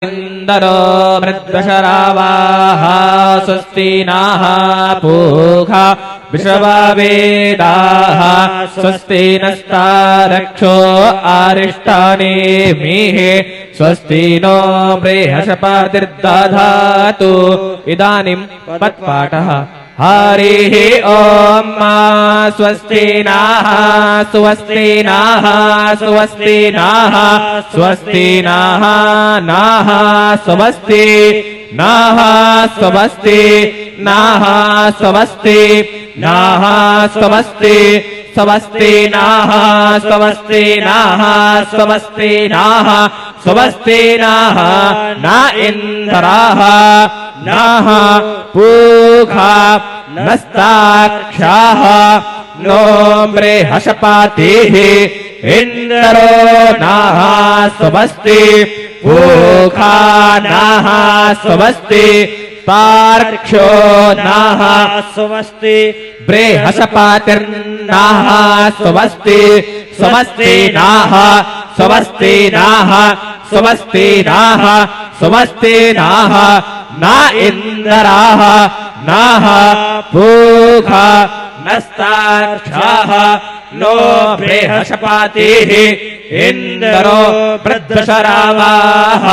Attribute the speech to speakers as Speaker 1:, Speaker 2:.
Speaker 1: इंदरो मृद्वशरावाः स्वस्ति नः पूषा विश्ववेदाः स्वस्ति नस्तारक्षो अरिष्टानेमिः स्वस्ति नो बृहस्पतिर्दधातु इदानीं पत्पाठः हरिः ॐ स्वस्ति नः स्वस्ति नः स्वस्ति नः स्वस्ति नः नः स्वस्ति नः स्वस्ति नः स्वस्ति नः स्वस्ति स्वस्ति नः स्वस्ति नः स्वस्ति नः स्वस्ति नः न इन्द्रः नः पूषा नस्ताक्षाः नो बृहस्पतिः इन्द्रो नः स्वस्ति पूषा नः स्वस्ति तार्क्ष्यो नः
Speaker 2: स्वस्ति
Speaker 1: बृहस्पतिर्नः स्वस्ति स्वस्ति नः स्वस्ति नः स्वस्ति नः स्वस्ति नः न इन्द्रः नः पूषा नस्ताक्षाः नो बृहस्पतिः इन्द्रो मृद्वशरावाः